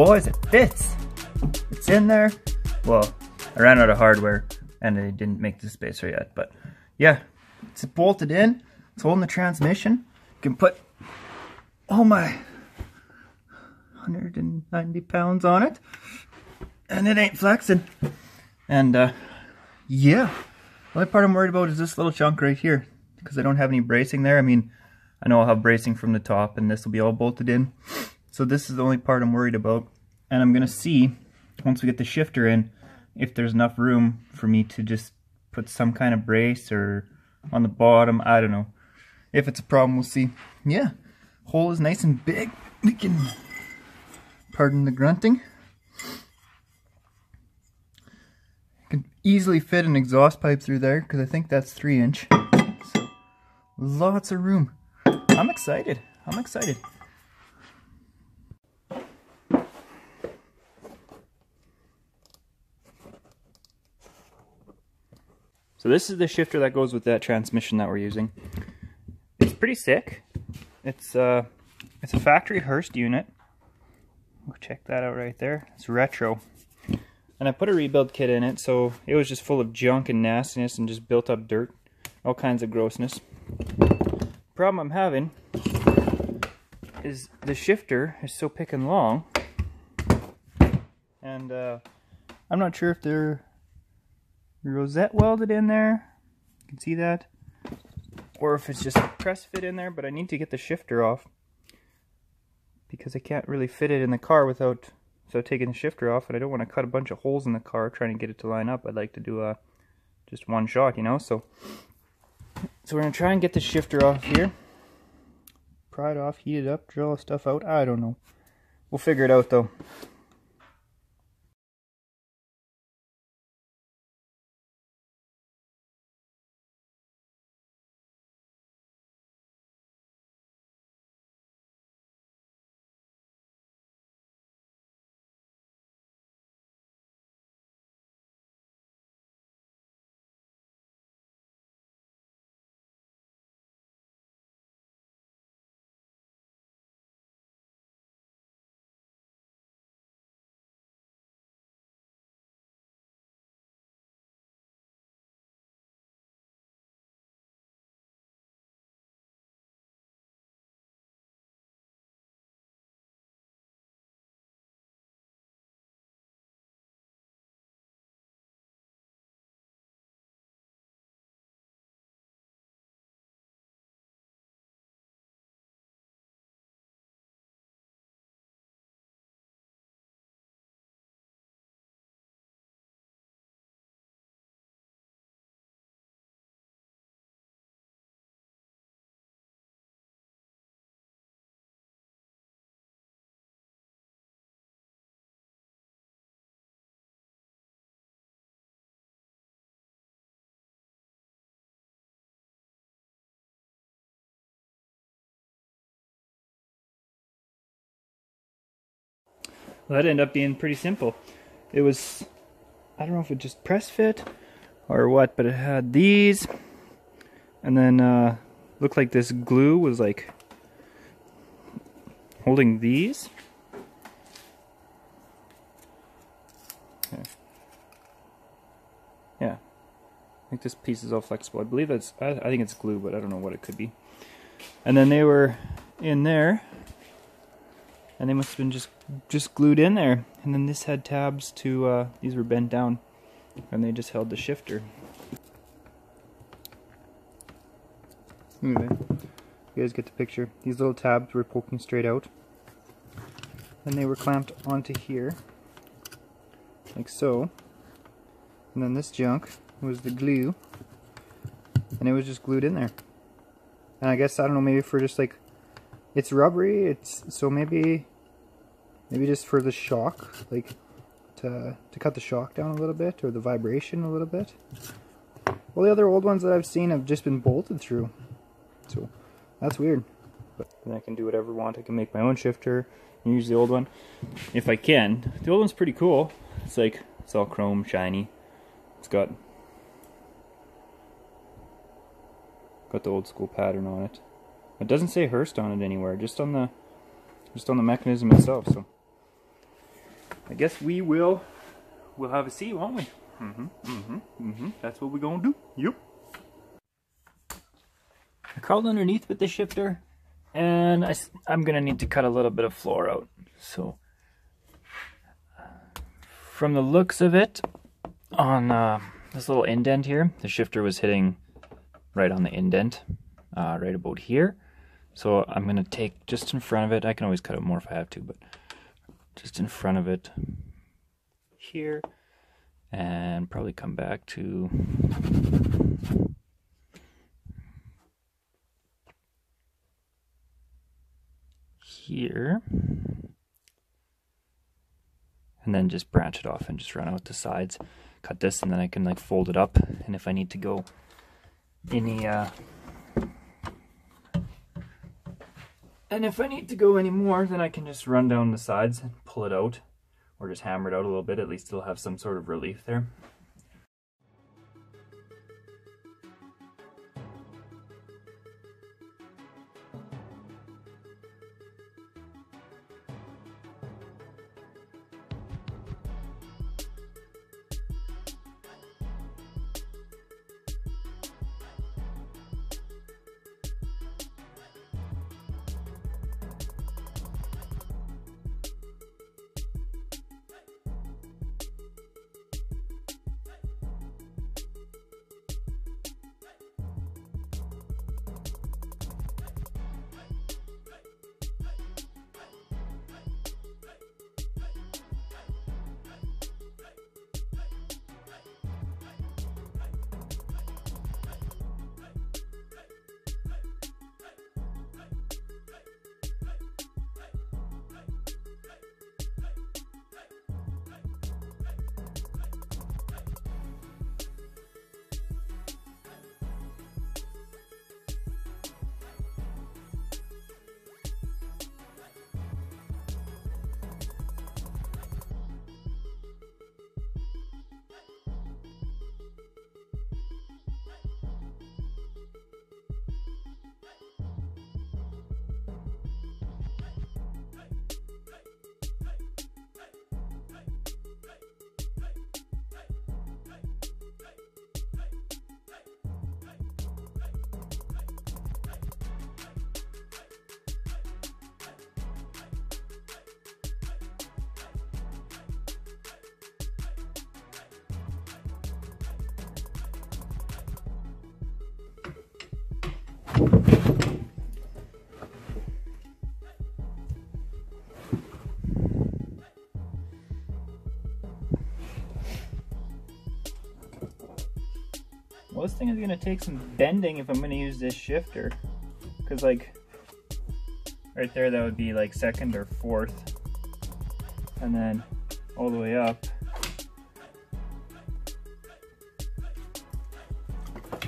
boys, it fits. It's in there. Well, I ran out of hardware and I didn't make the spacer yet, but yeah, it's bolted in. It's holding the transmission. You can put all my 190 pounds on it, and it ain't flexing. And yeah, the only part I'm worried about is this little chunk right here, because I don't have any bracing there. I mean, I know I'll have bracing from the top, and this will be all bolted in. So this is the only part I'm worried about. And I'm gonna see, once we get the shifter in, if there's enough room for me to just put some kind of brace or on the bottom. I don't know. If it's a problem, we'll see. Yeah, hole is nice and big. We can, pardon the grunting, can easily fit an exhaust pipe through there, because I think that's 3-inch. So lots of room. I'm excited. I'm excited. So this is the shifter that goes with that transmission that we're using. It's pretty sick. It's a factory Hurst unit. We'll check that out right there. It's retro. And I put a rebuild kit in it, so it was just full of junk and nastiness and just built up dirt. All kinds of grossness. The problem I'm having is the shifter is so pickin' long. And I'm not sure if they're rosette welded in there. You can see that. Or if it's just press fit in there, but I need to get the shifter off, because I can't really fit it in the car without taking the shifter off, and I don't want to cut a bunch of holes in the car trying to get it to line up. I'd like to do just one shot, you know. So we're gonna try and get the shifter off here, pry it off, heat it up, drill the stuff out. I don't know. We'll figure it out though. Well, that ended up being pretty simple. It was, I don't know if it just press fit or what, but it had these, and then looked like this glue was like holding these. Okay. Yeah, I think this piece is all flexible. I believe that's, I think it's glue, but I don't know what it could be. And then they were in there, and they must have been just glued in there. And then this had tabs to, these were bent down, and they just held the shifter. Anyway, you guys get the picture. These little tabs were poking straight out, and they were clamped onto here, like so. And then this junk was the glue, and it was just glued in there. And I guess, I don't know, maybe for just like, it's rubbery, it's, so maybe just for the shock, like to cut the shock down a little bit, or the vibration a little bit. Well, the other old ones that I've seen have just been bolted through, so that's weird. But then I can do whatever I want. I can make my own shifter and use the old one if I can. The old one's pretty cool. It's like, it's all chrome, shiny. It's got the old school pattern on it. It doesn't say Hurst on it anywhere, just on the mechanism itself. So I guess we'll have a see, won't we? That's what we're gonna do. Yep. I crawled underneath with the shifter, and I'm gonna need to cut a little bit of floor out. So from the looks of it, on this little indent here, the shifter was hitting right on the indent, right about here. So I'm gonna take just in front of it. I can always cut it more if I have to, but just in front of it here, and probably come back to here, and then just branch it off and just run out the sides. Cut this, and then I can like fold it up, and if I need to go any more, then I can just run down the sides and pull it out, or just hammer it out a little bit. At least it'll have some sort of relief there. Well, this thing is going to take some bending if I'm going to use this shifter, because like right there that would be like second or fourth, and then all the way up.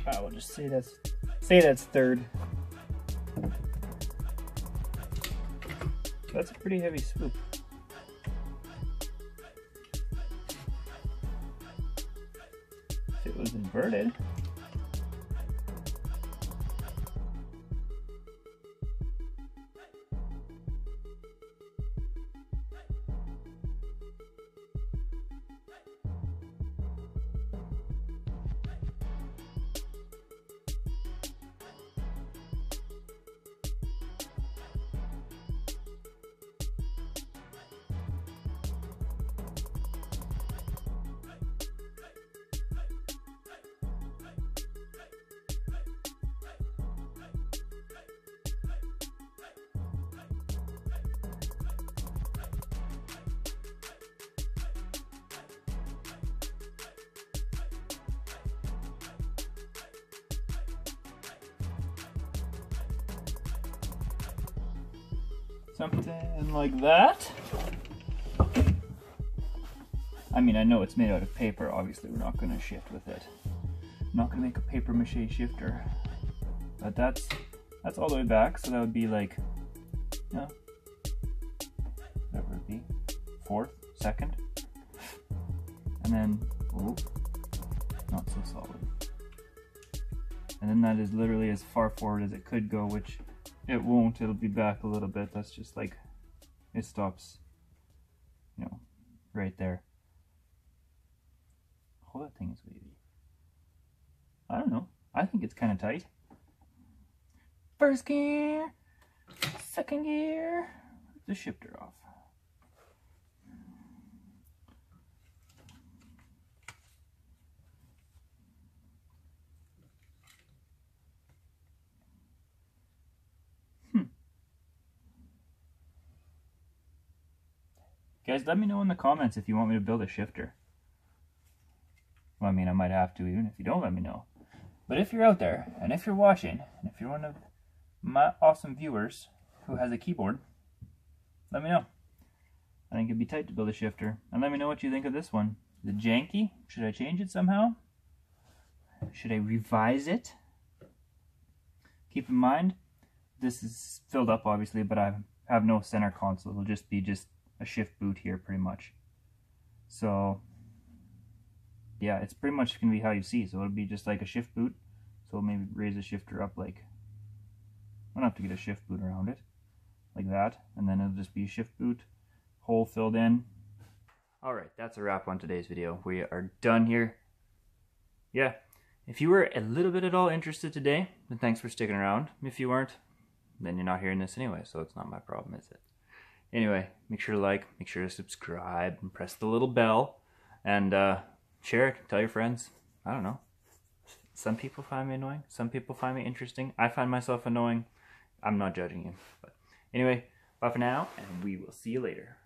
I will just say that's third. That's a pretty heavy swoop. If it was inverted. Something like that. I mean, I know it's made out of paper. Obviously, we're not going to shift with it. I'm not going to make a paper mache shifter. But that's all the way back, so that would be like, you know, whatever it be, fourth, second, and then, oh, not so solid. And then that is literally as far forward as it could go, which it won't. It'll be back a little bit. That's just like, it stops, you know, right there. Oh, that thing is wavy. I don't know. I think it's kind of tight. First gear, second gear, the shifter off. Guys, let me know in the comments if you want me to build a shifter. Well, I mean, I might have to even if you don't let me know. But if you're out there, and if you're watching, and if you're one of my awesome viewers who has a keyboard, let me know. I think it'd be tight to build a shifter. And let me know what you think of this one. Is it janky? Should I change it somehow? Should I revise it? Keep in mind, this is filled up obviously, but I have no center console. It'll just be a shift boot here pretty much. So yeah, it's pretty much going to be how you see. So it'll be just like a shift boot. So maybe raise the shifter up like, I don't have to get a shift boot around it, like that. And then it'll just be a shift boot, hole filled in. Alright, that's a wrap on today's video. We are done here. Yeah, if you were a little bit at all interested today, then thanks for sticking around. If you weren't, then you're not hearing this anyway, so it's not my problem, is it? Anyway, make sure to like, make sure to subscribe, and press the little bell, and share it, tell your friends. I don't know. Some people find me annoying, some people find me interesting. I find myself annoying. I'm not judging you. But anyway, bye for now, and we will see you later.